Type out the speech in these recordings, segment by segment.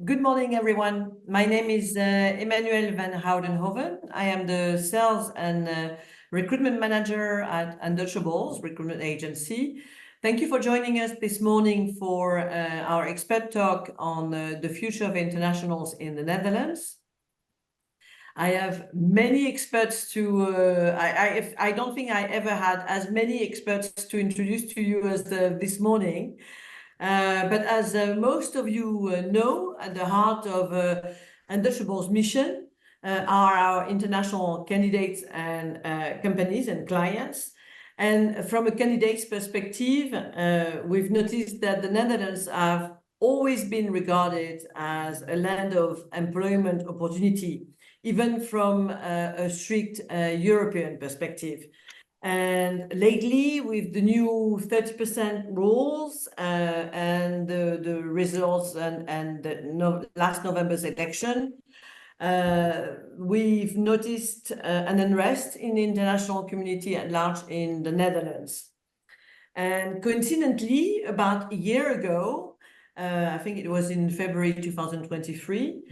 Good morning, everyone. My name is Emmanuel van Houdenhoven. I am the sales and recruitment manager at Undutchables recruitment agency. Thank you for joining us this morning for our expert talk on the future of internationals in the Netherlands. I have many experts to, I don't think I ever had as many experts to introduce to you as this morning. But as most of you know, at the heart of Undutchables' mission are our international candidates and companies and clients. And from a candidate's perspective, we've noticed that the Netherlands have always been regarded as a land of employment opportunity, even from a strict European perspective. And lately, with the new 30% rules and the results and last November's election, we've noticed an unrest in the international community at large in the Netherlands. And coincidentally, about a year ago, I think it was in February 2023,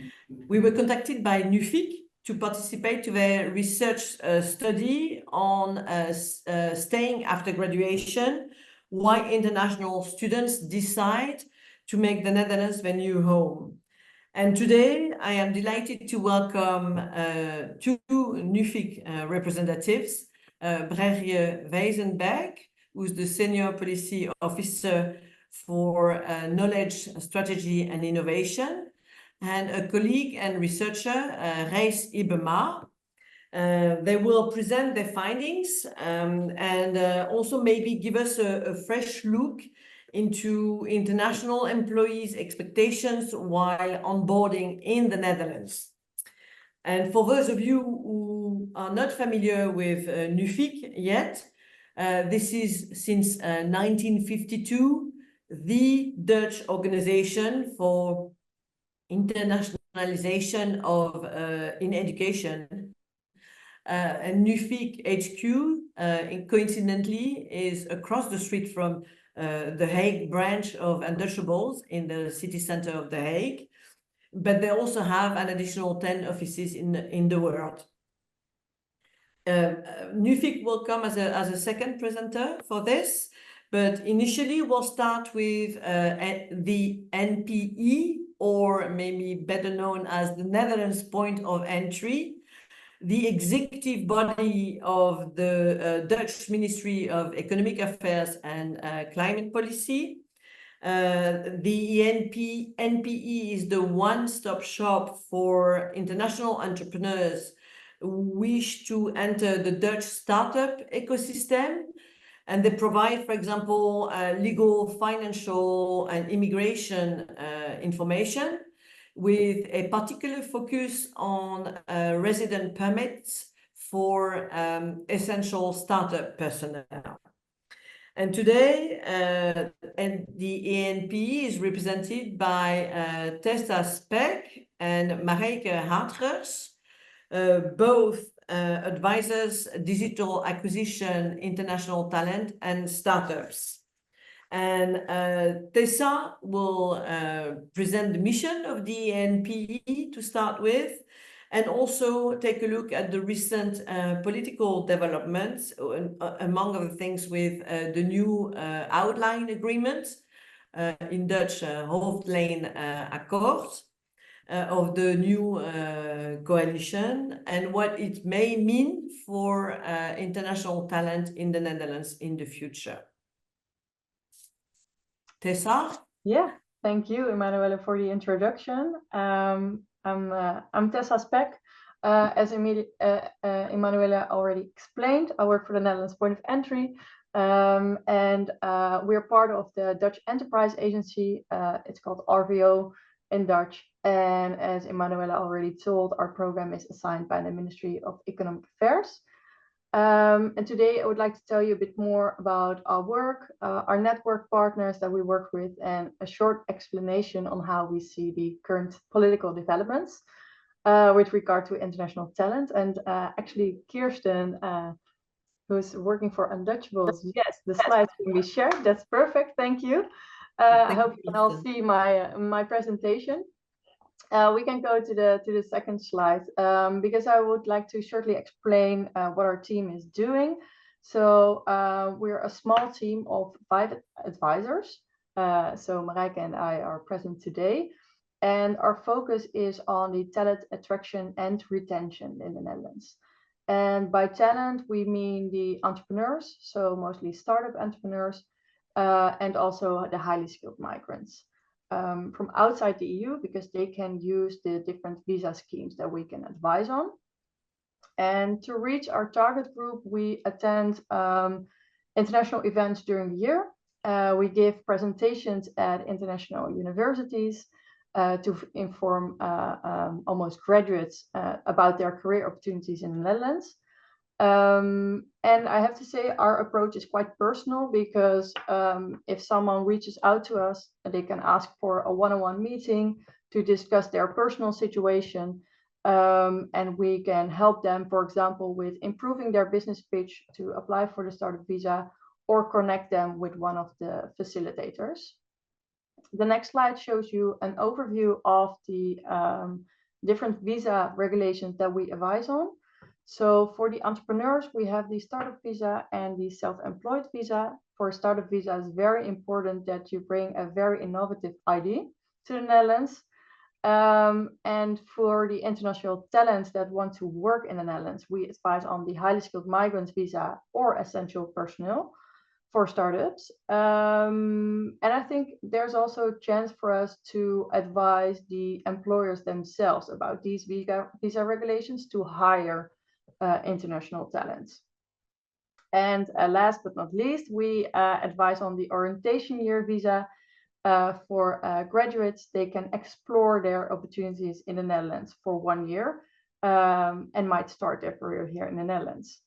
we were contacted by Nuffic to participate to their research study on staying after graduation, why international students decide to make the Netherlands their new home. And today, I am delighted to welcome two Nuffic representatives, Brechtje Wijzenberg, who's the Senior Policy Officer for Knowledge, Strategy and Innovation, and a colleague and researcher, Reis Ibema. They will present their findings and also maybe give us a fresh look into international employees' expectations while onboarding in the Netherlands. And for those of you who are not familiar with Nuffic yet, this is since 1952, the Dutch organization for internationalization of in education. And Nuffic HQ, coincidentally, is across the street from the Hague branch of Undutchables in the city center of The Hague, but they also have an additional 10 offices in the world. Nuffic will come as a second presenter for this, but initially we'll start with the NPE, or maybe better known as the Netherlands Point of Entry, the executive body of the Dutch Ministry of Economic Affairs and Climate Policy. The NPE is the one-stop shop for international entrepreneurs who wish to enter the Dutch startup ecosystem. And they provide, for example, legal, financial, and immigration information with a particular focus on resident permits for essential startup personnel. And today, the ENP is represented by Tessa Speck and Marijke Hartgers, both advisors, digital acquisition, international talent, and startups. And Tessa will present the mission of the NPE to start with, and also take a look at the recent political developments, among other things with the new outline agreement, in Dutch, Hoofdlijnakkoord, of the new coalition, and what it may mean for international talent in the Netherlands in the future. Tessa? Yeah, thank you, Emmanuelle, for the introduction. I'm Tessa Speck. As Emmanuelle already explained, I work for the Netherlands Point of Entry, and we're part of the Dutch Enterprise Agency. It's called RVO in Dutch. And as Emmanuelle already told, our program is assigned by the Ministry of Economic Affairs. And today I would like to tell you a bit more about our work, our network partners that we work with, and a short explanation on how we see the current political developments with regard to international talent. And actually, Kirsten, who's working for Undutchables, yes, the slides can be shared. That's perfect. Thank you. I hope you can all see my presentation. We can go to the second slide because I would like to shortly explain what our team is doing. So we're a small team of 5 advisors. So Marijke and I are present today, and our focus is on the talent attraction and retention in the Netherlands. And by talent, we mean the entrepreneurs, so mostly startup entrepreneurs, and also the highly skilled migrants. From outside the EU, because they can use the different visa schemes that we can advise on. And to reach our target group, we attend international events during the year. We give presentations at international universities to inform almost graduates about their career opportunities in the Netherlands. And I have to say our approach is quite personal because if someone reaches out to us, they can ask for a one-on-one meeting to discuss their personal situation, and we can help them, for example, with improving their business pitch to apply for the startup visa or connect them with one of the facilitators. The next slide shows you an overview of the different visa regulations that we advise on. So for the entrepreneurs, we have the startup visa and the self-employed visa. For a startup visa, it's very important that you bring a very innovative idea to the Netherlands. And for the international talents that want to work in the Netherlands, we advise on the highly skilled migrants visa or essential personnel for startups. And I think there's also a chance for us to advise the employers themselves about these visa regulations to hire international talents. And last but not least, we advise on the orientation year visa for graduates. They can explore their opportunities in the Netherlands for 1 year and might start their career here in the Netherlands.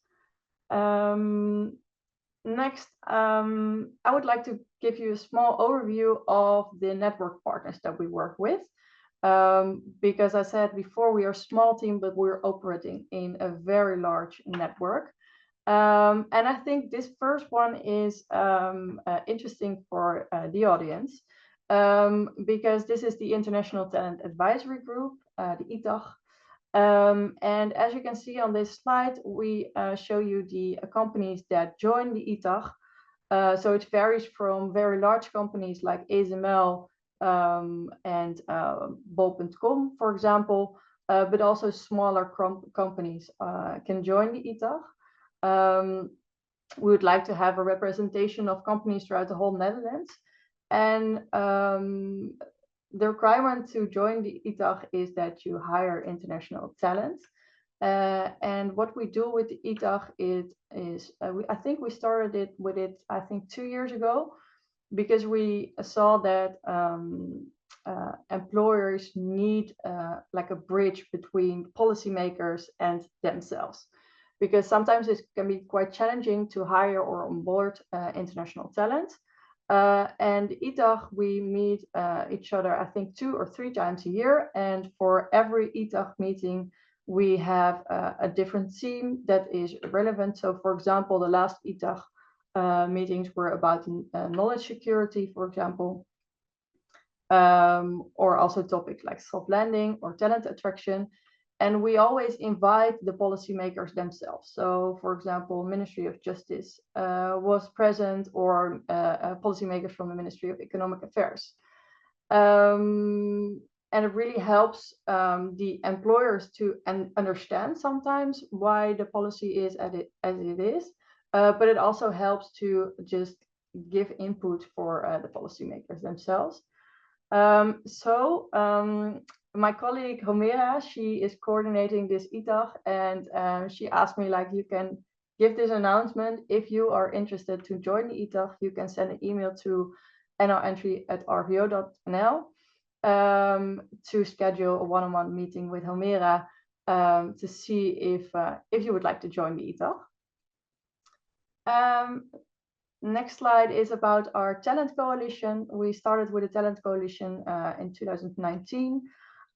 Next, I would like to give you a small overview of the network partners that we work with. Because I said before, we are a small team, but we're operating in a very large network. And I think this first one is interesting for the audience because this is the International Talent Advisory Group, the ITAG. And as you can see on this slide, we show you the companies that join the ITAG. So it varies from very large companies like ASML and bol.com, for example, but also smaller companies can join the ITAG. We would like to have a representation of companies throughout the whole Netherlands. And the requirement to join the ITAG is that you hire international talent. And what we do with the ITAG is I think we started with it 2 years ago, because we saw that employers need like a bridge between policymakers and themselves, because sometimes it can be quite challenging to hire or onboard international talent. And ITAG, we meet each other, I think 2 or 3 times a year. And for every ITAG meeting, we have a different theme that is relevant. So for example, the last ITAG meetings were about knowledge security, for example, or also topics like soft landing or talent attraction. And we always invite the policymakers themselves. So, for example, Ministry of Justice was present, or policymakers from the Ministry of Economic Affairs. And it really helps the employers to understand sometimes why the policy is as it is. But it also helps to just give input for the policymakers themselves. My colleague Homera, she is coordinating this ITAG, and she asked me, like, you can give this announcement. If you are interested to join the ITAG, you can send an email to nlentry@rvo.nl to schedule a one-on-one meeting with Homera to see if you would like to join the ITAG. Next slide is about our talent coalition. We started with a talent coalition in 2019.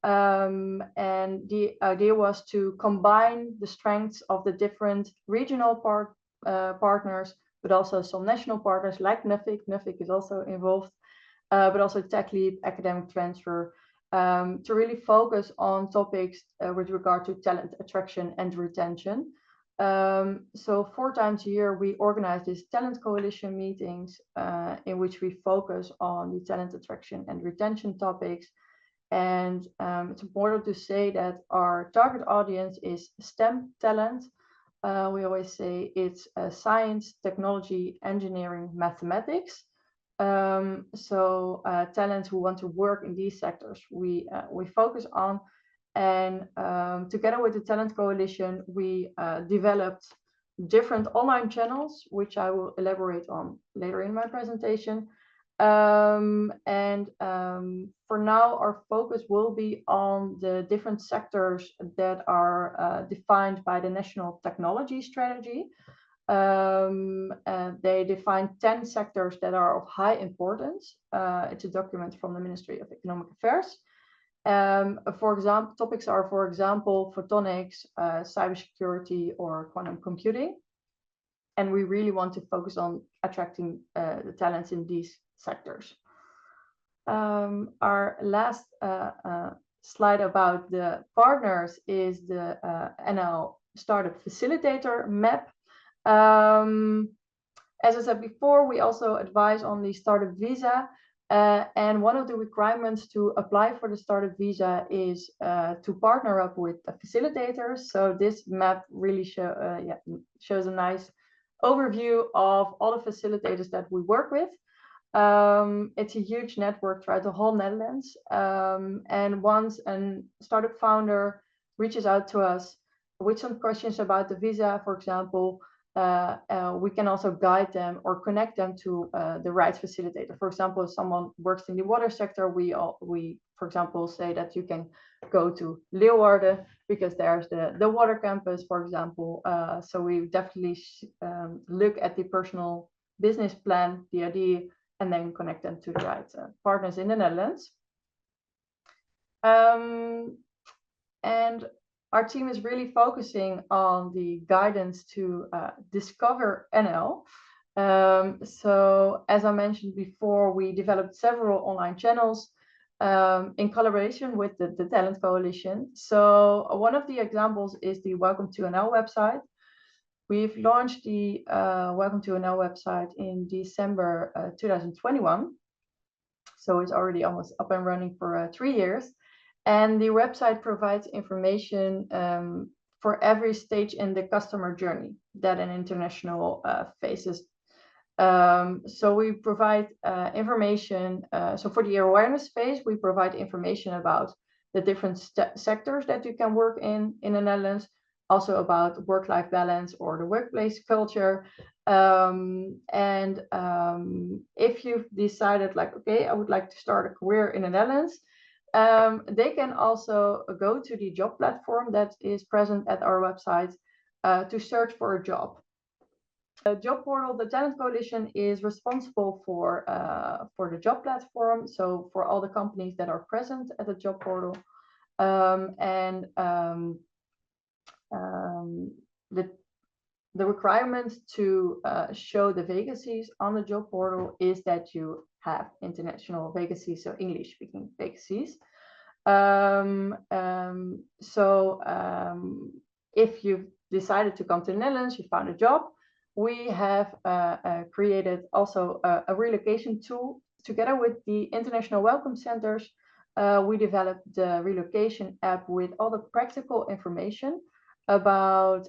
And the idea was to combine the strengths of the different regional partners, but also some national partners like Nuffic. Nuffic is also involved, but also TechLeap, Academic Transfer, to really focus on topics with regard to talent attraction and retention. So 4 times a year, we organize these talent coalition meetings in which we focus on the talent attraction and retention topics. And it's important to say that our target audience is STEM talent. We always say it's science, technology, engineering, mathematics. So talents who want to work in these sectors, we focus on. And together with the Talent Coalition, we developed different online channels, which I will elaborate on later in my presentation. For now, our focus will be on the different sectors that are defined by the National Technology Strategy. They define 10 sectors that are of high importance. It's a document from the Ministry of Economic Affairs. For example, topics are, for example, photonics, cybersecurity, or quantum computing. And we really want to focus on attracting the talents in these sectors. Our last slide about the partners is the NL Startup Facilitator map. As I said before, we also advise on the startup visa. And one of the requirements to apply for the startup visa is to partner up with facilitators. So this map really shows a nice overview of all the facilitators that we work with. It's a huge network throughout the whole Netherlands. And once a startup founder reaches out to us with some questions about the visa, for example, we can also guide them or connect them to the right facilitator. For example, if someone works in the water sector, we for example, say that you can go to Leeuwarden because there's the water campus, for example. So we definitely look at the personal business plan, the idea, and then connect them to the right partners in the Netherlands. And our team is really focusing on the guidance to discover NL. So as I mentioned before, we developed several online channels in collaboration with the Talent Coalition. So one of the examples is the Welcome to NL website. We've launched the Welcome to NL website in December 2021. So it's already almost up and running for 3 years. And the website provides information for every stage in the customer journey that an international faces. So we provide information. So for the awareness phase, we provide information about the different sectors that you can work in the Netherlands, also about work-life balance or the workplace culture. If you've decided like, okay, I would like to start a career in the Netherlands, they can also go to the job platform that is present at our website to search for a job. The job portal, the Talent Coalition is responsible for the job platform, so for all the companies that are present at the job portal. The requirement to show the vacancies on the job portal is that you have international vacancies, so English-speaking vacancies. If you've decided to come to the Netherlands, you found a job, we have created also a relocation tool together with the International Welcome Centers. We developed the relocation app with all the practical information about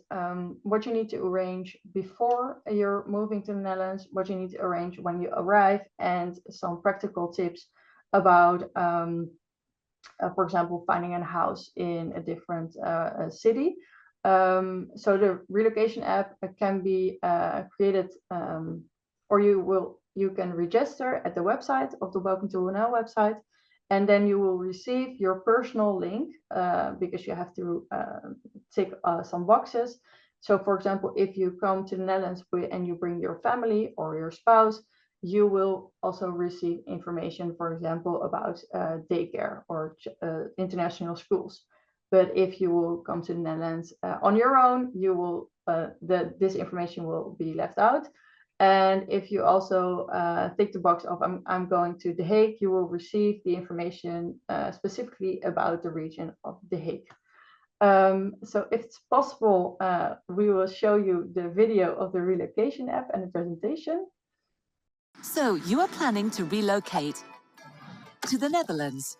what you need to arrange before you're moving to the Netherlands, what you need to arrange when you arrive, and some practical tips about, for example, finding a house in a different city. So the relocation app can be created, or you can register at the website of the Welcome to NL website, and then you will receive your personal link because you have to tick some boxes. So for example, if you come to the Netherlands and you bring your family or your spouse, you will also receive information, for example, about daycare or international schools. But if you will come to the Netherlands on your own, you will this information will be left out. And if you also tick the box of I'm going to The Hague, you will receive the information specifically about the region of The Hague. So if it's possible, we will show you the video of the relocation app and the presentation. So you are planning to relocate to the Netherlands.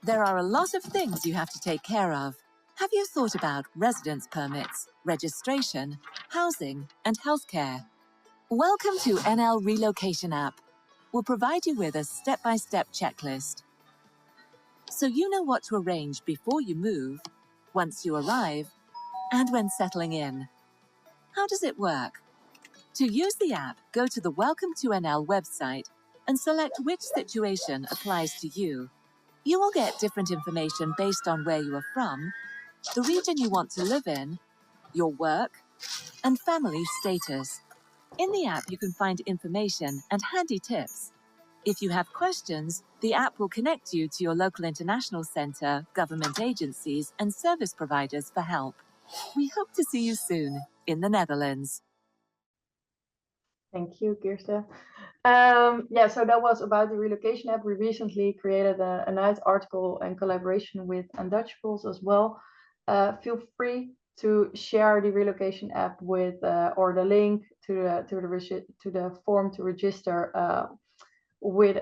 There are a lot of things you have to take care of. Have you thought about residence permits, registration, housing, and healthcare? Welcome to NL Relocation App. We'll provide you with a step-by-step checklist, so you know what to arrange before you move, once you arrive, and when settling in. How does it work? To use the app, go to the Welcome to NL website and select which situation applies to you. You will get different information based on where you are from, the region you want to live in, your work, and family status. In the app, you can find information and handy tips. If you have questions, the app will connect you to your local international centre, government agencies, and service providers for help. We hope to see you soon in the Netherlands. Thank you, Kirsten. Yeah, so that was about the relocation app. We recently created a nice article in collaboration with Undutchables as well. Feel free to share the relocation app with or the link to the form to register with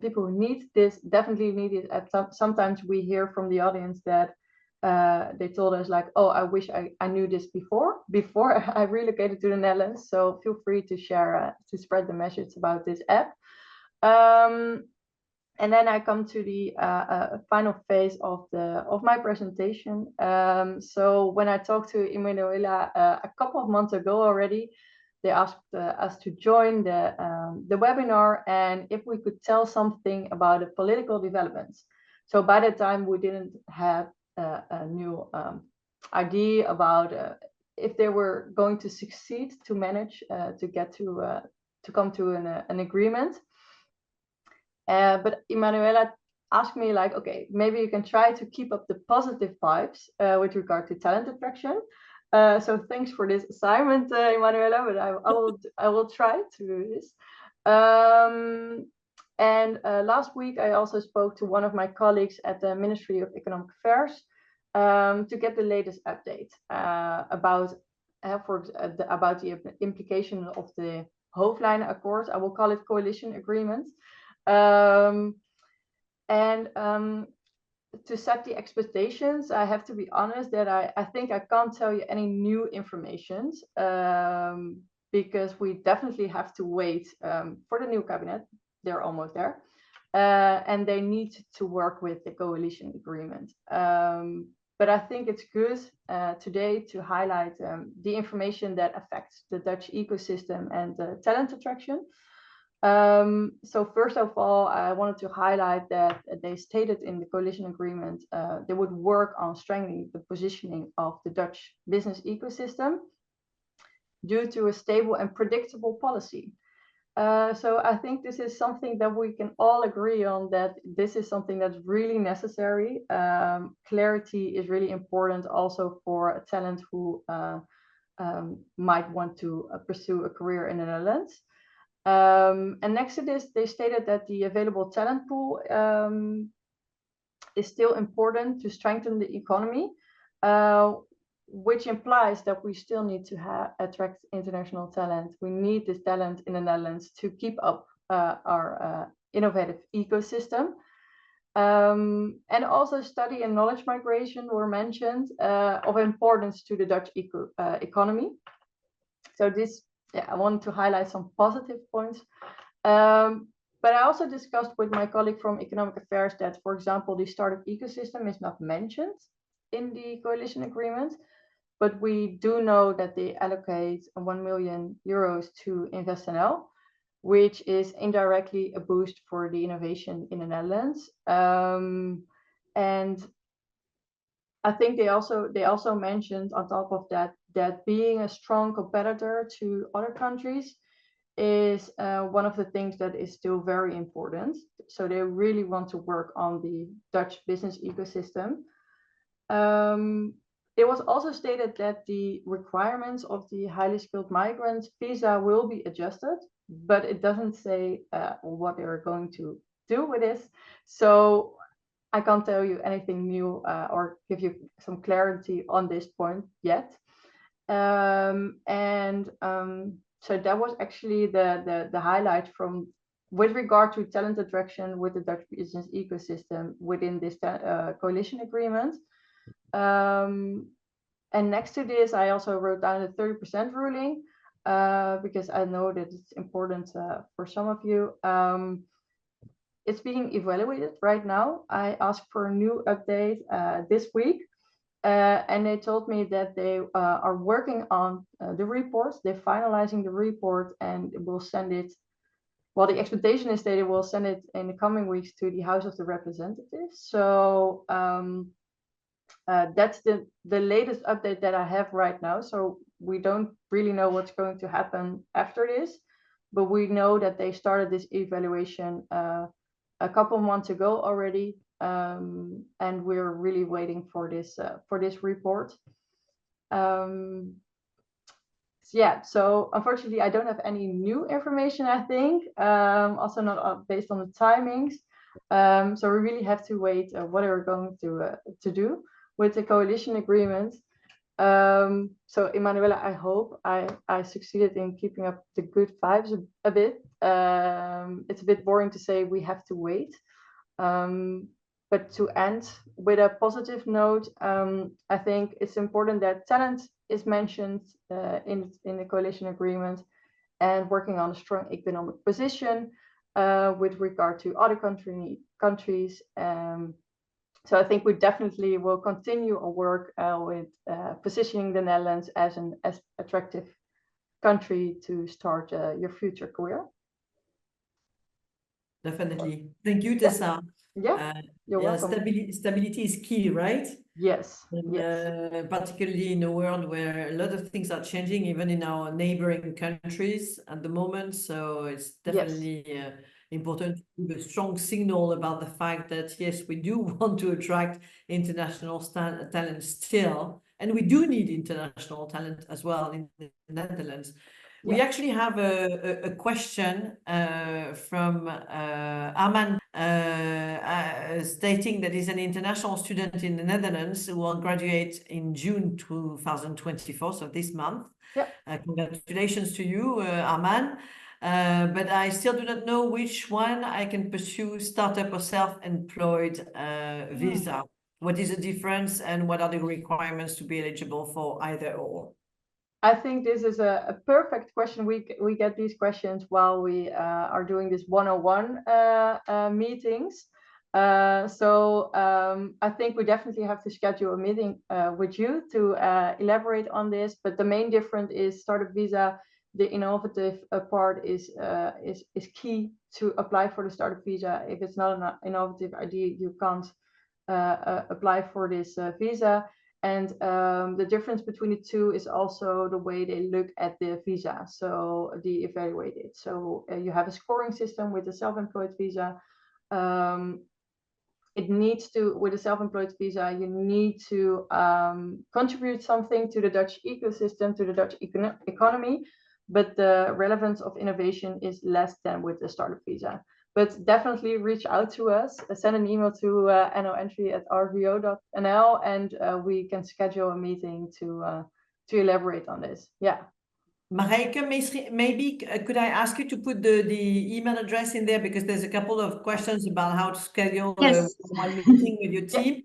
people who need this, definitely need it. Sometimes we hear from the audience that they told us like, oh, I wish I knew this before I relocated to the Netherlands. So feel free to share, to spread the message about this app. And then I come to the final phase of my presentation. So when I talked to Emanuela a couple of months ago already, they asked us to join the webinar and if we could tell something about the political developments. So by the time we didn't have a new idea about if they were going to succeed to manage to get to come to an agreement. But Emanuela asked me like, okay, maybe you can try to keep up the positive vibes with regard to talent attraction. So thanks for this assignment, Emanuela, but I will try to do this. And last week, I also spoke to one of my colleagues at the Ministry of Economic Affairs to get the latest update about the implication of the Hoofdlijnen Accord. I will call it coalition agreement. To set the expectations, I have to be honest that I think I can't tell you any new information because we definitely have to wait for the new cabinet. They're almost there. And they need to work with the coalition agreement. But I think it's good today to highlight the information that affects the Dutch ecosystem and talent attraction. So first of all, I wanted to highlight that they stated in the coalition agreement they would work on strengthening the positioning of the Dutch business ecosystem due to a stable and predictable policy. So I think this is something that we can all agree on, that this is something that's really necessary. Clarity is really important also for a talent who might want to pursue a career in the Netherlands. And next to this, they stated that the available talent pool is still important to strengthen the economy, which implies that we still need to attract international talent. We need this talent in the Netherlands to keep up our innovative ecosystem. And also study and knowledge migration were mentioned of importance to the Dutch economy. So this, yeah, I wanted to highlight some positive points. But I also discussed with my colleague from Economic Affairs that, for example, the startup ecosystem is not mentioned in the coalition agreement, but we do know that they allocate 1 million euros to InvestNL, which is indirectly a boost for the innovation in the Netherlands. And I think they also mentioned on top of that being a strong competitor to other countries is one of the things that is still very important. So they really want to work on the Dutch business ecosystem. It was also stated that the requirements of the highly skilled migrant visa will be adjusted, but it doesn't say what they are going to do with this. So I can't tell you anything new or give you some clarity on this point yet. So that was actually the highlight with regard to talent attraction with the Dutch business ecosystem within this coalition agreement. And next to this, I also wrote down the 30% ruling because I know that it's important for some of you. It's being evaluated right now. I asked for a new update this week. And they told me that they are working on the reports. They're finalizing the report and will send it. Well, the expectation is that they will send it in the coming weeks to the House of the Representatives. So that's the latest update that I have right now. So we don't really know what's going to happen after this, but we know that they started this evaluation a couple months ago already. And we're really waiting for this report. Yeah, so unfortunately, I don't have any new information, I think, also not based on the timings. So we really have to wait what are we going to do with the coalition agreement. So Emanuela, I hope I succeeded in keeping up the good vibes a bit. It's a bit boring to say we have to wait. But to end with a positive note, I think it's important that talent is mentioned in the coalition agreement and working on a strong economic position with regard to other countries. So I think we definitely will continue our work with positioning the Netherlands as an attractive country to start your future career. Definitely. Thank you, Tessa. Yeah, you're welcome. Stability is key, right? Yes. And, yes. particularly in a world where a lot of things are changing, even in our neighboring countries at the moment. So it's definitely important to give a strong signal about the fact that, yes, we do want to attract international talent still. And we do need international talent as well in the Netherlands. We actually have a question from Arman stating that he's an international student in the Netherlands who will graduate in June 2024, so this month. Congratulations to you, Arman. But I still do not know which one I can pursue, startup or self-employed visa. What is the difference and what are the requirements to be eligible for either or? I think this is a perfect question. We get these questions while we are doing this 101 meetings. So I think we definitely have to schedule a meeting with you to elaborate on this. But the main difference is startup visa. The innovative part is key to apply for the startup visa. If it's not an innovative idea, you can't apply for this visa. And the difference between the two is also the way they look at the visa, so they evaluate it. So you have a scoring system with the self-employed visa. It needs to, with a self-employed visa, you need to contribute something to the Dutch ecosystem, to the Dutch economy, but the relevance of innovation is less than with the startup visa. But definitely reach out to us, send an email to noentry@rvo.nl, and we can schedule a meeting to elaborate on this. Yeah. Marijke, maybe could I ask you to put the email address in there, because there's a couple of questions about how to schedule one meeting with your team.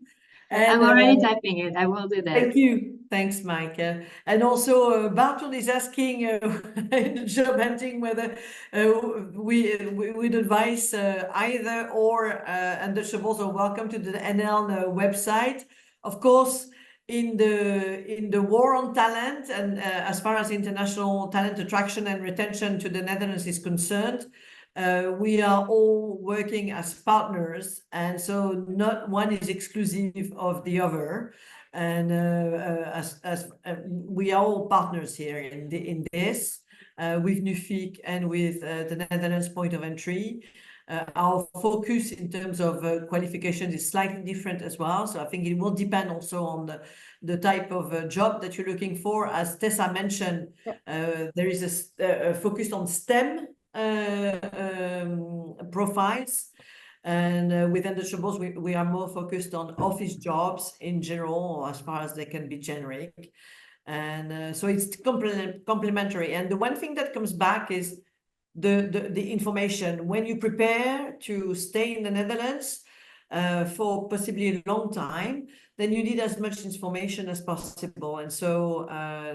And, I'm already typing it. I will do that. Thank you. Thanks, Mike. And also, Barton is asking in the job hunting whether we would advise either or Undutchables are welcome to the NL website. Of course, in the war on talent and as far as international talent attraction and retention to the Netherlands is concerned, we are all working as partners, and so not one is exclusive of the other. And we are all partners here in this with Nuffic and with the Netherlands point of entry. Our focus in terms of qualifications is slightly different as well. So I think it will depend also on the type of job that you're looking for. As Tessa mentioned, there is a focus on STEM profiles. And with Undutchables, we are more focused on office jobs in general, as far as they can be generic. And so it's complementary. And the one thing that comes back is the information. When you prepare to stay in the Netherlands for possibly a long time, then you need as much information as possible. And so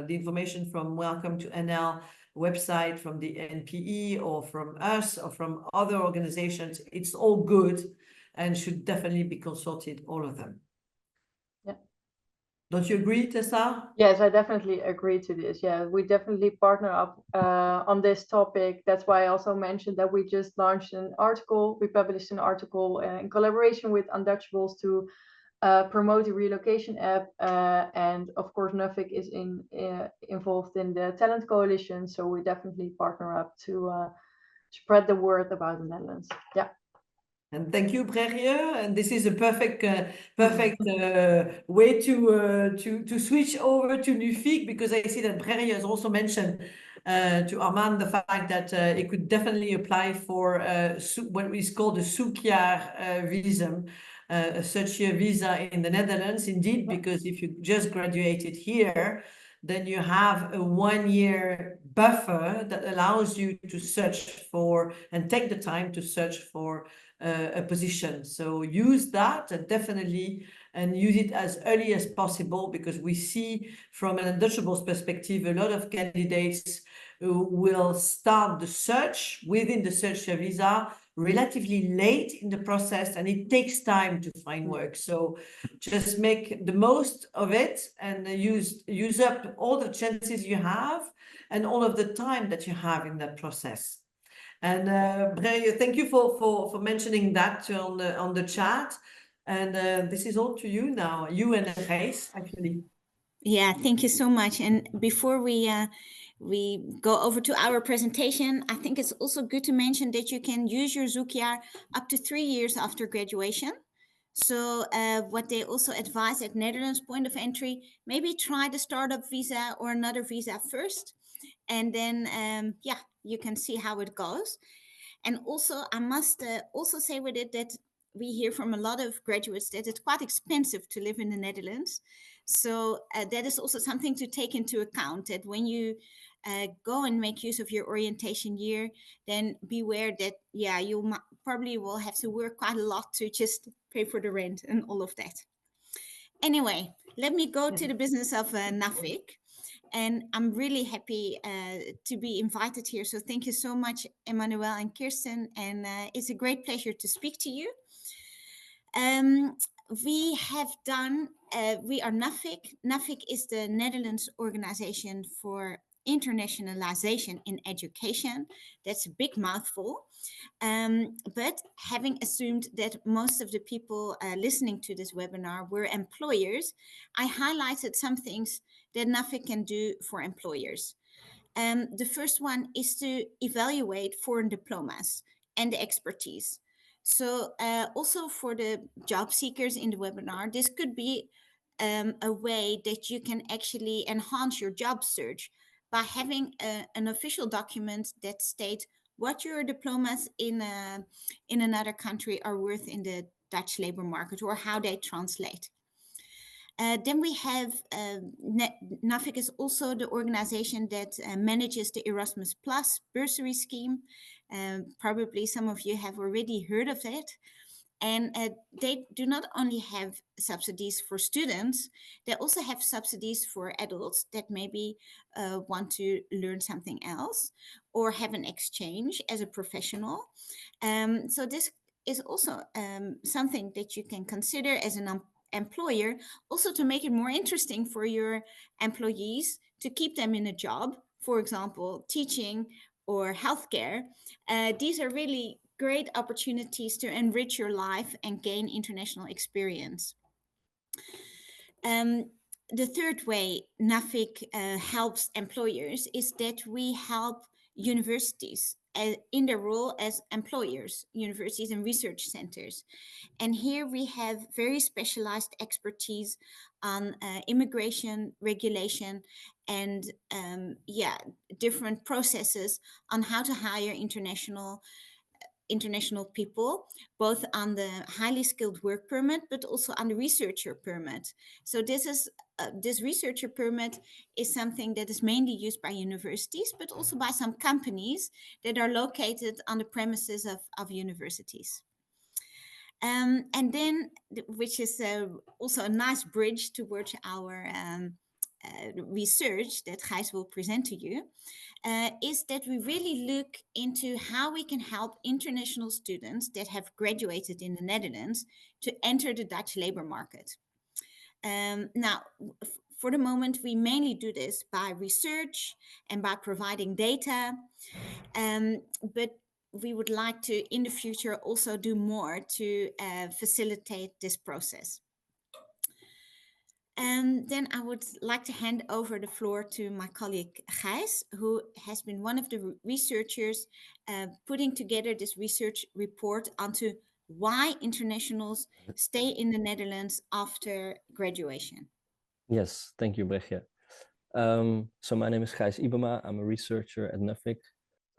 the information from Welcome to NL website, from the NPE, or from us, or from other organizations, it's all good and should definitely be consulted, all of them. Yeah. Don't you agree, Tessa? Yes, I definitely agree to this. Yeah, we definitely partner up on this topic. That's why I also mentioned that we just launched an article. We published an article in collaboration with Undutchables to promote the relocation app. And of course, Nuffic is involved in the Talent Coalition. So we definitely partner up to spread the word about the Netherlands. Yeah. And thank you, Brerje. And this is a perfect way to switch over to Nuffic, because I see that Brerje has also mentioned to Armand the fact that it could definitely apply for what is called a zoekjaar visum, a search-year visa in the Netherlands. Indeed, because if you just graduated here, then you have a 1-year buffer that allows you to search for and take the time to search for a position. So use that definitely, and use it as early as possible, because we see from an Undutchables perspective a lot of candidates who will start the search within the search visa relatively late in the process, and it takes time to find work. So just make the most of it and use up all the chances you have and all of the time that you have in that process. And Brerje, thank you for mentioning that on the chat. And this is all to you now, you and Gijs, actually. Yeah, thank you so much. And before we go over to our presentation, I think it's also good to mention that you can use your zoekjaar up to 3 years after graduation. So what they also advise at Netherlands point of entry, maybe try the startup visa or another visa first. And then, yeah, you can see how it goes. And also, I must also say with it that we hear from a lot of graduates that it's quite expensive to live in the Netherlands. So that is also something to take into account, that when you go and make use of your orientation year, then beware that, yeah, you probably will have to work quite a lot to just pay for the rent and all of that. Anyway, let me go to the business of Nuffic. And I'm really happy to be invited here. So thank you so much, Emmanuel and Kirsten. And it's a great pleasure to speak to you. We are Nuffic. Nuffic is the Netherlands Organization for Internationalization in Education. That's a big mouthful. But having assumed that most of the people listening to this webinar were employers, I highlighted some things that Nuffic can do for employers. The first one is to evaluate foreign diplomas and the expertise. So also for the job seekers in the webinar, this could be a way that you can actually enhance your job search by having an official document that states what your diplomas in another country are worth in the Dutch labor market, or how they translate. Then we have Nuffic is also the organization that manages the Erasmus Plus bursary scheme. Probably some of you have already heard of it. And they do not only have subsidies for students, they also have subsidies for adults that maybe want to learn something else or have an exchange as a professional. So this is also something that you can consider as an employer, also to make it more interesting for your employees to keep them in a job, for example, teaching or healthcare. These are really great opportunities to enrich your life and gain international experience. The third way Nuffic helps employers is that we help universities in their role as employers, universities and research centers. And here we have very specialized expertise on immigration, regulation, and different processes on how to hire international people, both on the highly skilled work permit, but also on the researcher permit. So this researcher permit is something that is mainly used by universities, but also by some companies that are located on the premises of universities. And then, which is also a nice bridge towards our research that Gijs will present to you, is that we really look into how we can help international students that have graduated in the Netherlands to enter the Dutch labor market. Now, for the moment, we mainly do this by research and by providing data, but we would like to, in the future, also do more to facilitate this process. And then I would like to hand over the floor to my colleague Gijs, who has been one of the researchers putting together this research report onto why internationals stay in the Netherlands after graduation. Yes, thank you, Brechtje. So my name is Gijs Ibema. I'm a researcher at Nuffic.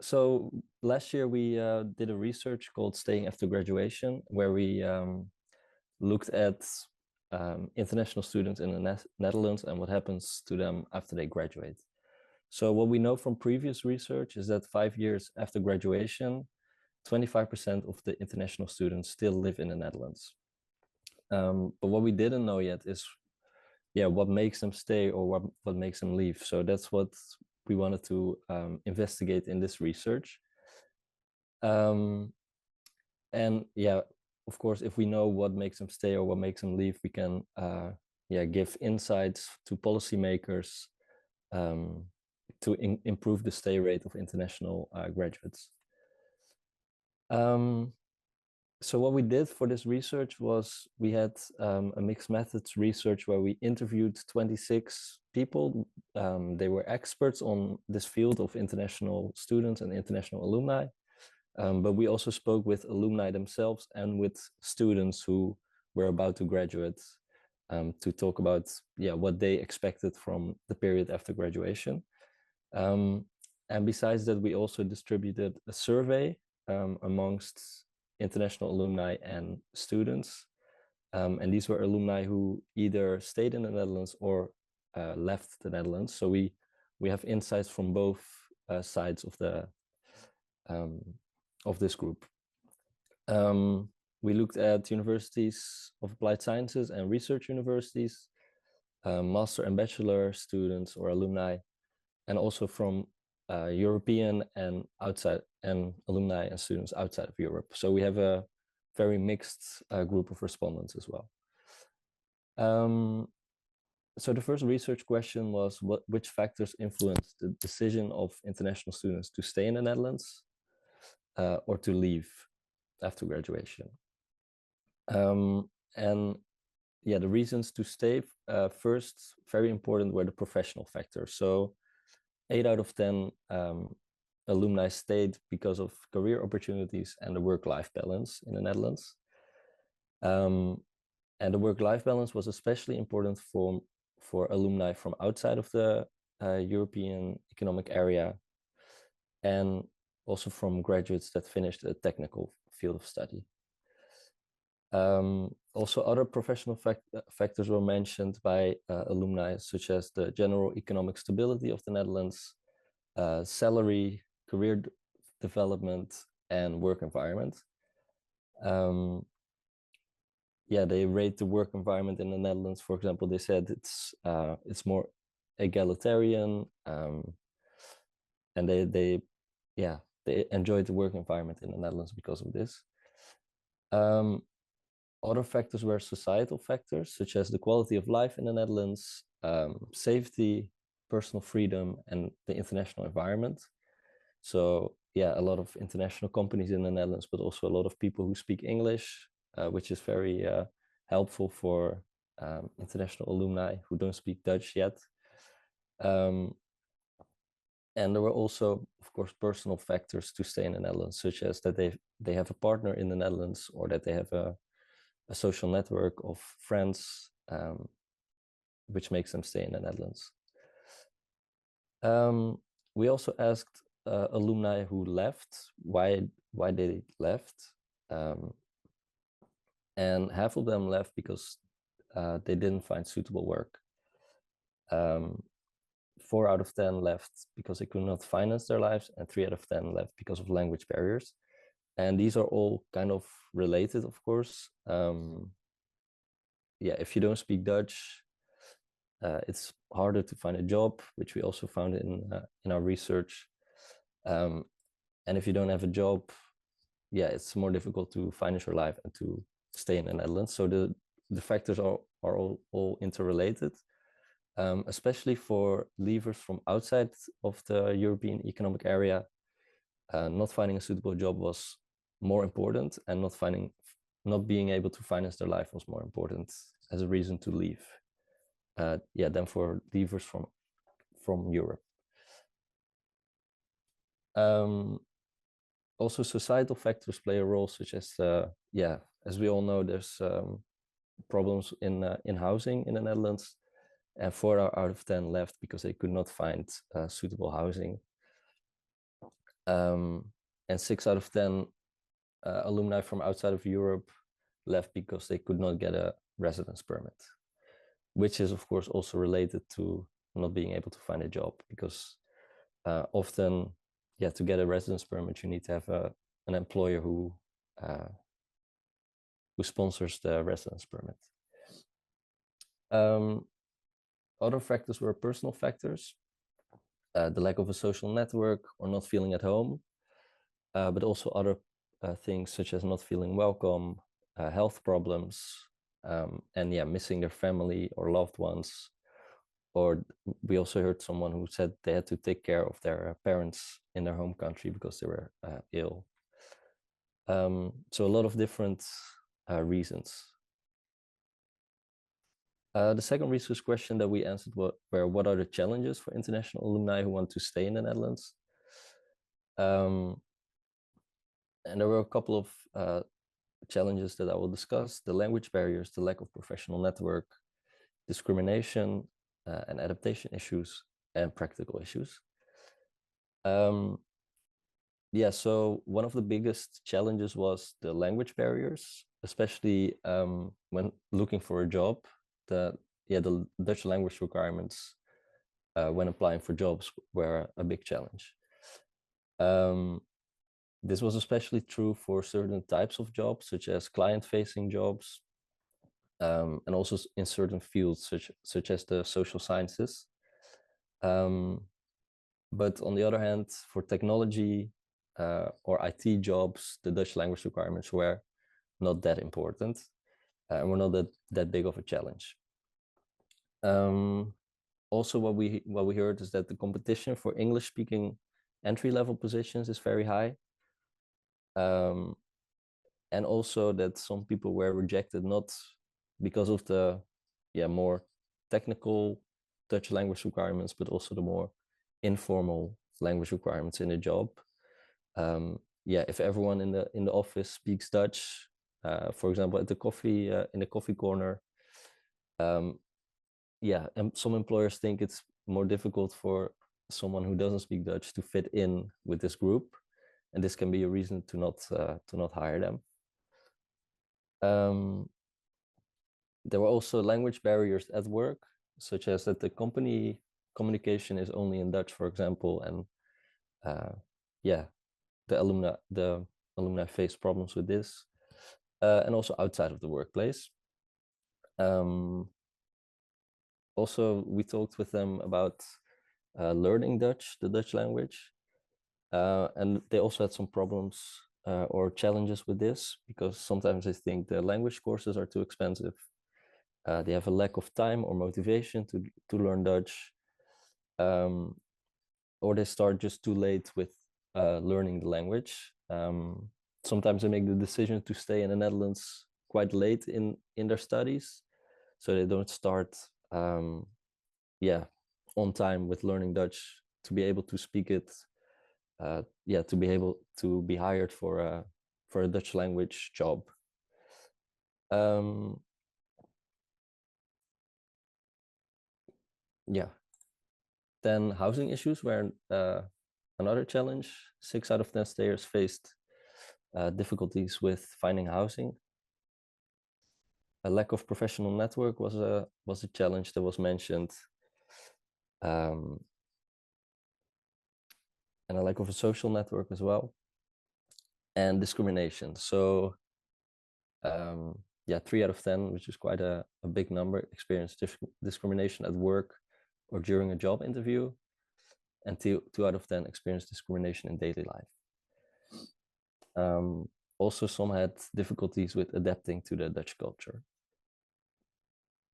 So last year we did a research called Staying After Graduation, where we looked at international students in the Netherlands and what happens to them after they graduate. So what we know from previous research is that 5 years after graduation, 25% of the international students still live in the Netherlands. But what we didn't know yet is, what makes them stay or what makes them leave. So that's what we wanted to investigate in this research. And of course, if we know what makes them stay or what makes them leave, we can give insights to policymakers to improve the stay rate of international graduates. So what we did for this research was we had a mixed methods research where we interviewed 26 people. They were experts on this field of international students and international alumni. But we also spoke with alumni themselves and with students who were about to graduate to talk about what they expected from the period after graduation. And besides that, we also distributed a survey amongst international alumni and students. And these were alumni who either stayed in the Netherlands or left the Netherlands. So we have insights from both sides of this group. We looked at universities of applied sciences and research universities, master and bachelor students or alumni, and also from European and outside, and alumni and students outside of Europe. So we have a very mixed group of respondents as well. So the first research question was which factors influence the decision of international students to stay in the Netherlands or to leave after graduation. And the reasons to stay, first, very important, were the professional factors. So 8 out of 10 alumni stayed because of career opportunities and the work-life balance in the Netherlands. And the work-life balance was especially important for alumni from outside of the European Economic Area, and also from graduates that finished a technical field of study. Also, other professional factors were mentioned by alumni, such as the general economic stability of the Netherlands, salary, career development, and work environment. They rate the work environment in the Netherlands. For example, they said it's more egalitarian, and they enjoyed the work environment in the Netherlands because of this. Other factors were societal factors, such as the quality of life in the Netherlands, safety, personal freedom, and the international environment. So a lot of international companies in the Netherlands, but also a lot of people who speak English, which is very helpful for international alumni who don't speak Dutch yet. And there were also, of course, personal factors to stay in the Netherlands, such as that they have a partner in the Netherlands, or that they have a social network of friends, which makes them stay in the Netherlands. We also asked alumni who left why they left, and half of them left because they didn't find suitable work. 4 out of 10 left because they could not finance their lives, and 3 out of 10 left because of language barriers. And these are all kind of related, of course. Yeah, if you don't speak Dutch, it's harder to find a job, which we also found in our research. And if you don't have a job, yeah, it's more difficult to finance your life and to stay in the Netherlands. So the factors are all interrelated. Especially for leavers from outside of the European Economic Area, not finding a suitable job was more important, and not being able to finance their life was more important as a reason to leave. Yeah, than for leavers from Europe. Also, societal factors play a role, such as yeah, as we all know, there's problems in housing in the Netherlands. And 4 out of 10 left because they could not find suitable housing. And 6 out of 10 alumni from outside of Europe left because they could not get a residence permit, which is, of course, also related to not being able to find a job, because often, yeah, to get a residence permit, you need to have an employer who sponsors the residence permit. Other factors were personal factors, the lack of a social network or not feeling at home, but also other things such as not feeling welcome, health problems, and yeah, missing their family or loved ones. Or we also heard someone who said they had to take care of their parents in their home country because they were ill. So a lot of different reasons. The second research question that we answered were what are the challenges for international alumni who want to stay in the Netherlands? And there were a couple of challenges that I will discuss: the language barriers, the lack of professional network, discrimination, and adaptation issues, and practical issues. Yeah, so one of the biggest challenges was the language barriers, especially when looking for a job. The Dutch language requirements when applying for jobs were a big challenge. This was especially true for certain types of jobs, such as client-facing jobs, and also in certain fields, such as the social sciences. But on the other hand, for technology or IT jobs, the Dutch language requirements were not that important, and were not that big of a challenge. Also, what we heard is that the competition for English-speaking entry-level positions is very high, and also that some people were rejected not because of the more technical Dutch language requirements, but also the more informal language requirements in a job. If everyone in the office speaks Dutch, for example, at the coffee in the coffee corner, and some employers think it's more difficult for someone who doesn't speak Dutch to fit in with this group, and this can be a reason to not hire them. There were also language barriers at work, such as that the company communication is only in Dutch, for example, and the alumni face problems with this, and also outside of the workplace. Also, we talked with them about learning Dutch, the Dutch language, and they also had some problems or challenges with this, because sometimes they think the language courses are too expensive. They have a lack of time or motivation to learn Dutch, or they start just too late with learning the language. Sometimes they make the decision to stay in the Netherlands quite late in their studies, so they don't start on time with learning Dutch to be able to speak it, to be able to be hired for a Dutch language job. Then housing issues were another challenge. 6 out of 10 stayers faced difficulties with finding housing. A lack of professional network was a challenge that was mentioned, and a lack of a social network as well, and discrimination. So 3 out of 10, which is quite a big number, experienced discrimination at work or during a job interview, and 2 out of 10 experienced discrimination in daily life. Also, some had difficulties with adapting to the Dutch culture.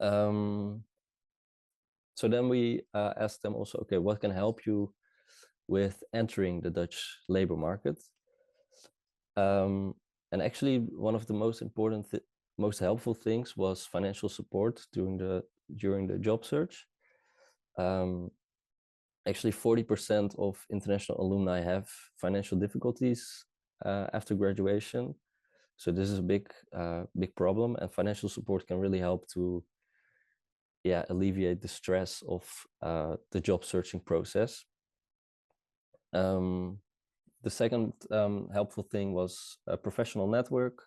So then we asked them also, okay, what can help you with entering the Dutch labor market? And actually, one of the most important, most helpful things was financial support during the job search. Actually, 40% of international alumni have financial difficulties after graduation. So this is a big problem, and financial support can really help to alleviate the stress of the job searching process. The second helpful thing was a professional network.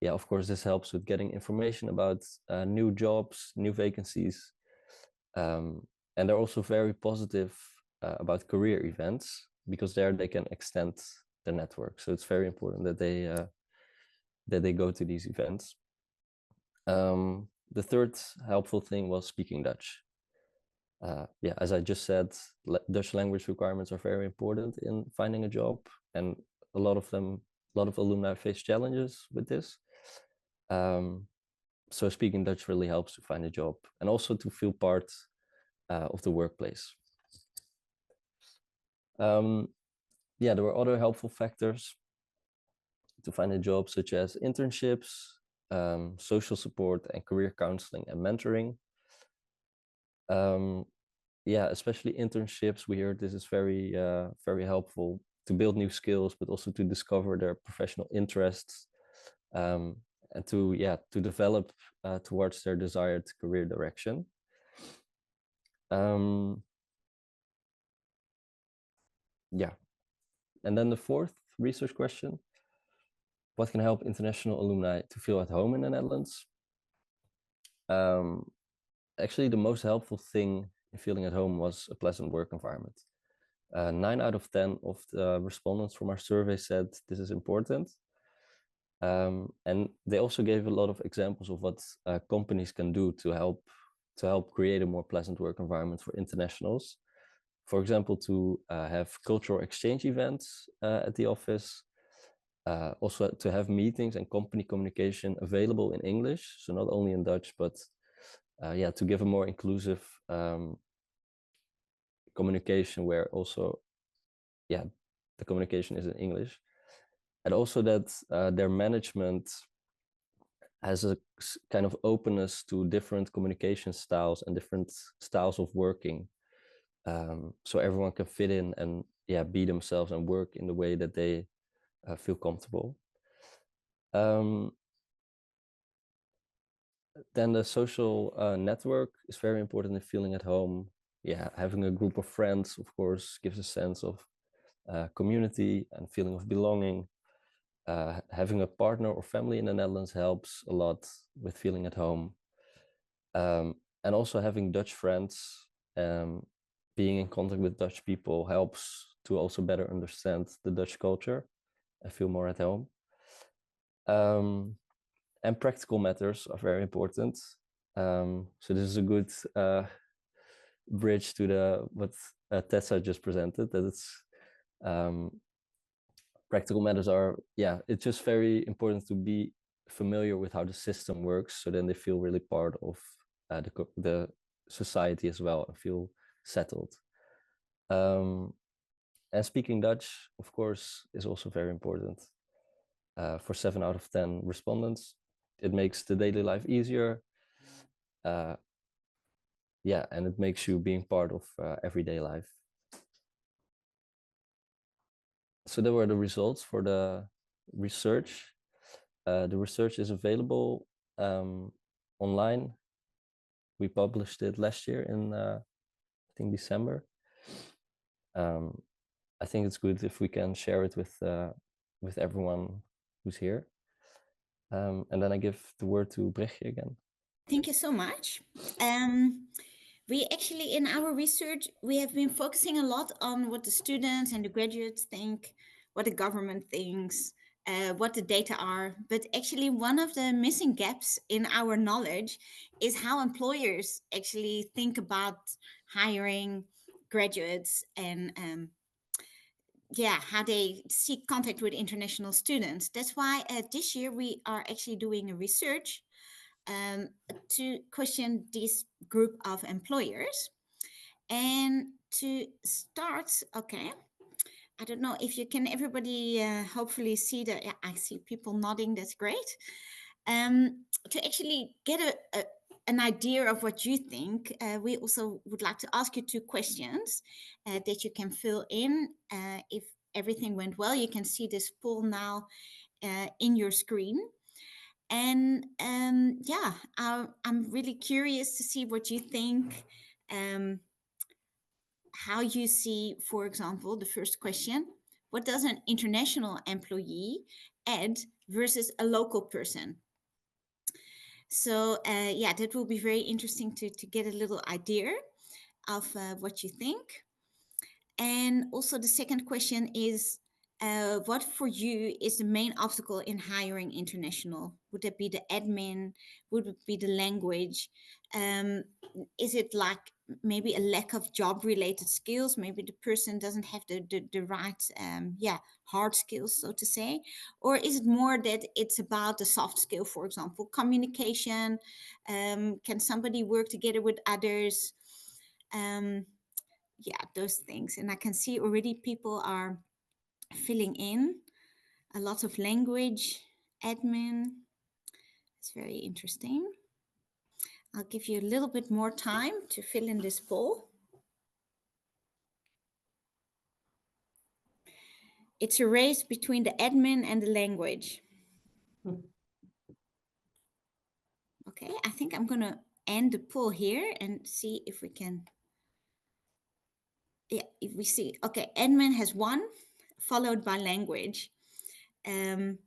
Yeah, of course, this helps with getting information about new jobs, new vacancies. And they're also very positive about career events, because there they can extend the network. So it's very important that they go to these events. The third helpful thing was speaking Dutch. As I just said, Dutch language requirements are very important in finding a job, and a lot of alumni face challenges with this. So speaking Dutch really helps to find a job and also to feel part of the workplace. There were other helpful factors to find a job, such as internships, social support, and career counseling and mentoring. Especially internships. We heard this is very helpful to build new skills, but also to discover their professional interests, and to develop towards their desired career direction. And then the fourth research question: what can help international alumni to feel at home in the Netherlands? Actually, the most helpful thing in feeling at home was a pleasant work environment. 9 out of 10 of the respondents from our survey said this is important. And they also gave a lot of examples of what companies can do to help create a more pleasant work environment for internationals. For example, to have cultural exchange events at the office, also to have meetings and company communication available in English, so not only in Dutch, but to give a more inclusive communication where also the communication is in English. And also that their management has a kind of openness to different communication styles and different styles of working. So everyone can fit in and be themselves and work in the way that they feel comfortable. Then the social network is very important in feeling at home. Having a group of friends, of course, gives a sense of community and feeling of belonging. Having a partner or family in the Netherlands helps a lot with feeling at home. And also having Dutch friends, being in contact with Dutch people helps to also better understand the Dutch culture and feel more at home. And practical matters are very important. So this is a good bridge to what Tessa just presented, that it's practical matters are, it's just very important to be familiar with how the system works, so then they feel really part of the society as well and feel settled. And speaking Dutch, of course, is also very important. For 7 out of 10 respondents, it makes the daily life easier. And it makes you being part of everyday life So there were the results for the research. The research is available online. We published it last year in I think December. I think it's good if we can share it with everyone who's here. And then I give the word to Brechtje again. Thank you so much. We actually, in our research, we have been focusing a lot on what the students and the graduates think, what the government thinks, what the data are. But actually, one of the missing gaps in our knowledge is how employers actually think about hiring graduates and how they seek contact with international students. That's why this year we are actually doing a research to question this group of employers. And to start, okay, I don't know if you can, everybody hopefully see that. Yeah, I see people nodding, that's great. To actually get an idea of what you think, we also would like to ask you 2 questions that you can fill in. If everything went well, you can see this poll now in your screen. And I'm really curious to see what you think, how you see, for example, the first question: what does an international employee add versus a local person? So that will be very interesting to get a little idea of what you think. And also the second question is, what for you is the main obstacle in hiring international? Would it be the admin? Would it be the language? Is it like maybe a lack of job related skills? Maybe the person doesn't have the right, hard skills, so to say. Or is it more that it's about the soft skill, for example, communication? Can somebody work together with others? Those things. And I can see already people are filling in a lot of language, admin. It's very interesting. I'll give you a little bit more time to fill in this poll. It's a race between the admin and the language. Okay, I think I'm going to end the poll here and see if we can. Yeah, if we see, okay, admin has won, followed by language, and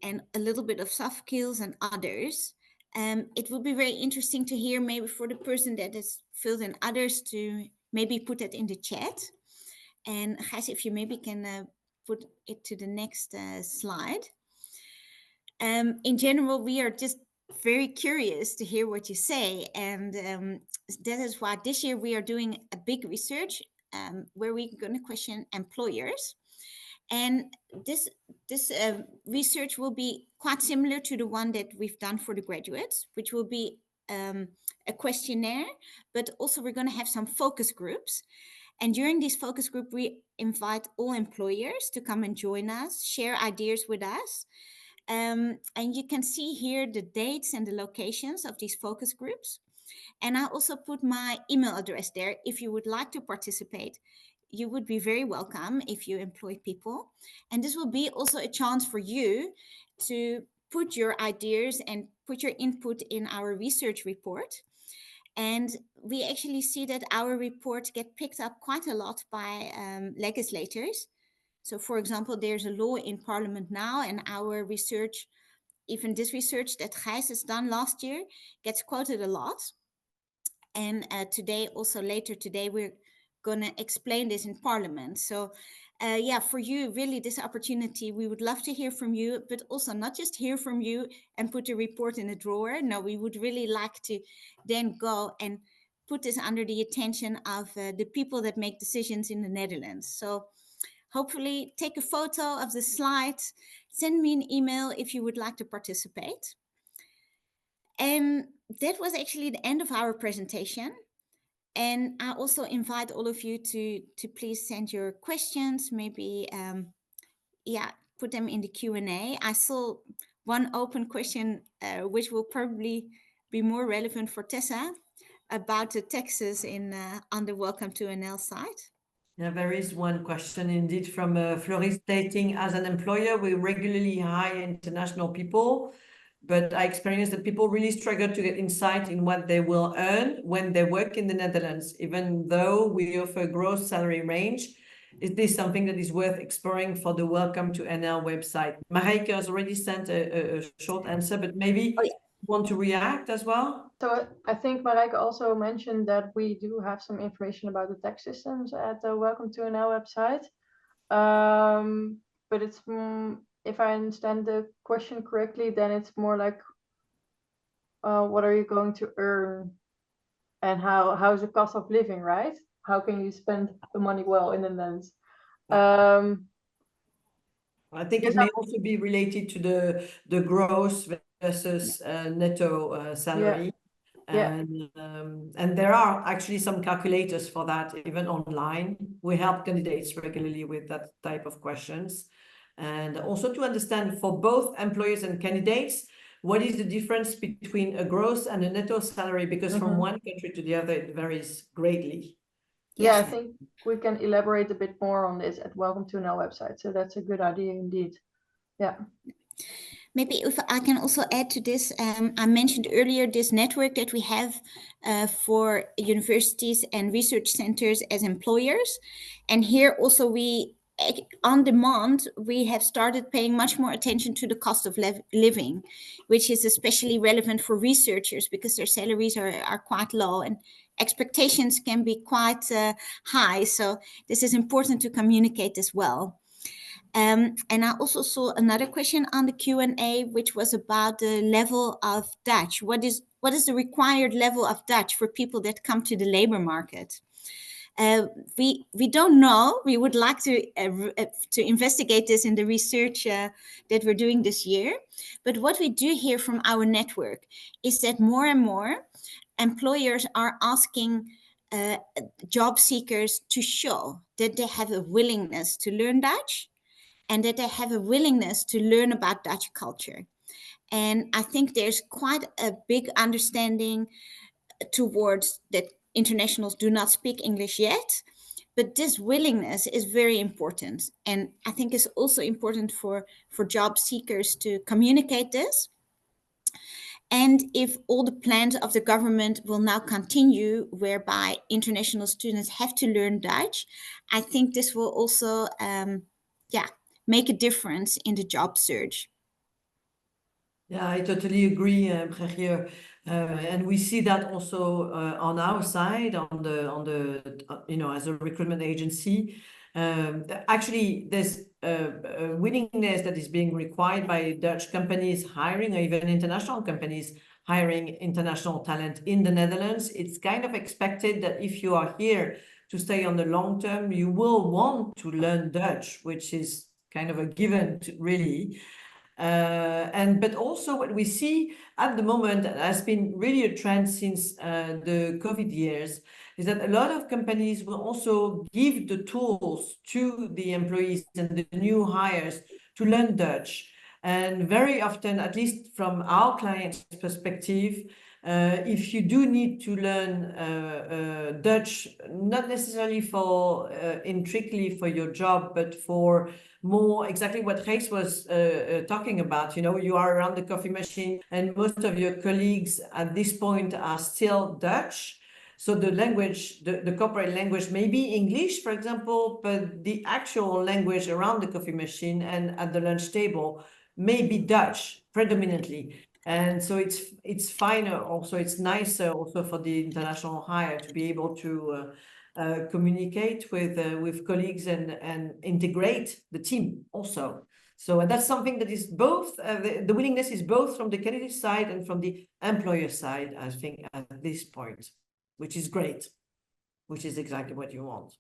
a little bit of soft skills and others. It will be very interesting to hear, maybe for the person that has filled in others, to maybe put that in the chat. And Gijs, if you maybe can put it to the next slide. In general, we are just very curious to hear what you say. And that is why this year we are doing a big research where we're going to question employers. And this research will be quite similar to the one that we've done for the graduates, which will be a questionnaire, but also we're going to have some focus groups. And during this focus group, we invite all employers to come and join us, share ideas with us. And you can see here the dates and the locations of these focus groups. And I also put my email address there. If you would like to participate, you would be very welcome if you employ people. And this will be also a chance for you to put your ideas and put your input in our research report. And we actually see that our reports get picked up quite a lot by legislators. So for example, there's a law in Parliament now, and our research, even this research that Gijs has done last year, gets quoted a lot. And today, also later today, we're going to explain this in Parliament. So for you, really, this opportunity, we would love to hear from you, but also not just hear from you and put a report in a drawer. No, we would really like to then go and put this under the attention of the people that make decisions in the Netherlands. So hopefully take a photo of the slides, send me an email if you would like to participate. And that was actually the end of our presentation. And I also invite all of you to please send your questions, maybe, put them in the Q&A. I saw one open question, which will probably be more relevant for Tessa, about the taxes on the Welcome to NL site. Yeah, there is one question indeed from Floris stating, as an employer, we regularly hire international people, but I experienced that people really struggle to get insight in what they will earn when they work in the Netherlands, even though we offer a gross salary range. Is this something that is worth exploring for the Welcome to NL website? Marijke has already sent a short answer, but maybe you want to react as well? So I think Marijke also mentioned that we do have some information about the tax systems at the Welcome to NL website. But it's, if I understand the question correctly, then it's more like, what are you going to earn and how's the cost of living, right? How can you spend the money well in the Netherlands? I think it may also be related to the gross versus netto salary. And there are actually some calculators for that, even online. We help candidates regularly with that type of questions. And also to understand for both employers and candidates, what is the difference between a gross and a netto salary? Because from one country to the other, it varies greatly. Yeah, I think we can elaborate a bit more on this at Welcome to NL website. So that's a good idea indeed. Yeah. Maybe if I can also add to this, I mentioned earlier this network that we have for universities and research centers as employers. And here also we, on demand, we have started paying much more attention to the cost of living, which is especially relevant for researchers because their salaries are quite low and expectations can be quite high. So this is important to communicate as well. And I also saw another question on the Q&A, which was about the level of Dutch. What is the required level of Dutch for people that come to the labor market? We don't know. We would like to investigate this in the research that we're doing this year. But what we do hear from our network is that more and more employers are asking job seekers to show that they have a willingness to learn Dutch and that they have a willingness to learn about Dutch culture. And I think there's quite a big understanding towards that internationals do not speak English yet, but this willingness is very important. And I think it's also important for job seekers to communicate this. And if all the plans of the government will now continue, whereby international students have to learn Dutch, I think this will also, make a difference in the job search. Yeah, I totally agree, Bregier. And we see that also on our side, on the as a recruitment agency. Actually, there's a willingness that is being required by Dutch companies hiring, or even international companies hiring international talent in the Netherlands. It's kind of expected that if you are here to stay on the long term, you will want to learn Dutch, which is kind of a given, really. But also what we see at the moment has been really a trend since the COVID years is that a lot of companies will also give the tools to the employees and the new hires to learn Dutch. And very often, at least from our clients' perspective, if you do need to learn Dutch, not necessarily for intricately for your job, but for more exactly what Reis was talking about. You are around the coffee machine and most of your colleagues at this point are still Dutch. So the language, the corporate language may be English, for example, but the actual language around the coffee machine and at the lunch table may be Dutch predominantly. And so it's finer also, it's nicer also for the international hire to be able to communicate with colleagues and integrate the team also. So that's something that is both, the willingness is both from the candidate side and from the employer side, I think, at this point, which is great, which is exactly what you want.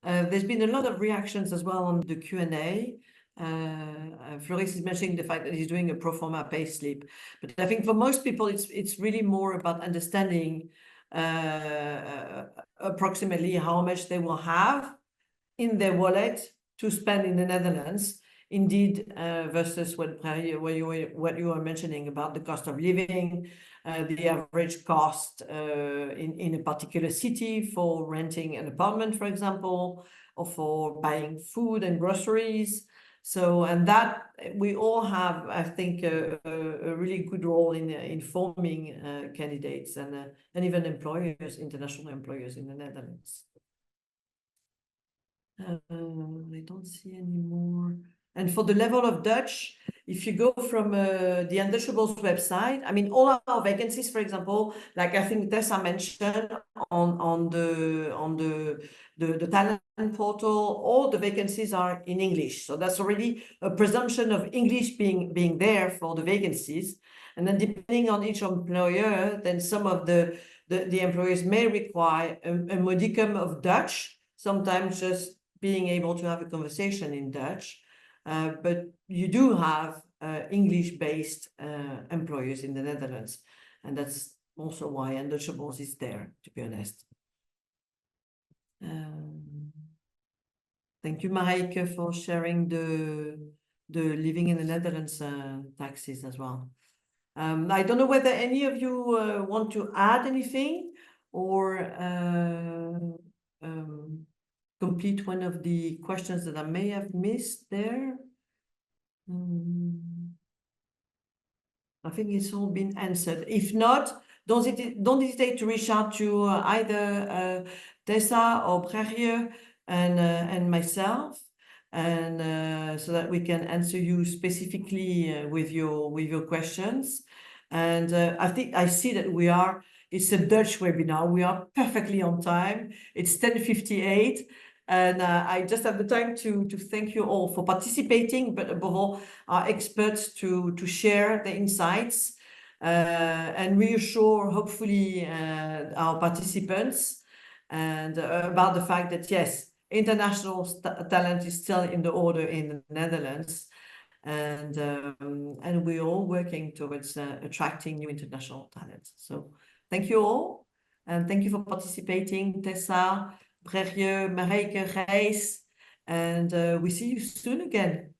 There's been a lot of reactions as well on the Q&A. Floris is mentioning the fact that he's doing a pro forma pay slip, but I think for most people it's really more about understanding approximately how much they will have in their wallet to spend in the Netherlands indeed, versus what you were mentioning about the cost of living, the average cost in a particular city for renting an apartment, for example, or for buying food and groceries. So, and that we all have, I think, a really good role in informing candidates and even employers, international employers in the Netherlands. I don't see any more. And for the level of Dutch, if you go from the Undutchables website, I mean, all our vacancies, for example, like I think Tessa mentioned on the talent portal, all the vacancies are in English. So that's already a presumption of English being there for the vacancies. And then depending on each employer, then some of the employers may require a modicum of Dutch, sometimes just being able to have a conversation in Dutch. But you do have English-based employers in the Netherlands. And that's also why Undutchables is there, to be honest. Thank you, Marijke, for sharing the living in the Netherlands taxes as well. I don't know whether any of you want to add anything or complete one of the questions that I may have missed there. I think it's all been answered. If not, don't hesitate to reach out to either Tessa or Bregje and myself, and so that we can answer you specifically with your questions. And I think I see that it's a Dutch webinar. We are perfectly on time. It's 10:58. And I just have the time to thank you all for participating, but above all, our experts to share the insights and reassure, hopefully, our participants and about the fact that, yes, international talent is still in the order in the Netherlands. And we're all working towards attracting new international talent. So thank you all. And thank you for participating, Tessa, Bregje, Marijke, Gijs, and we see you soon again.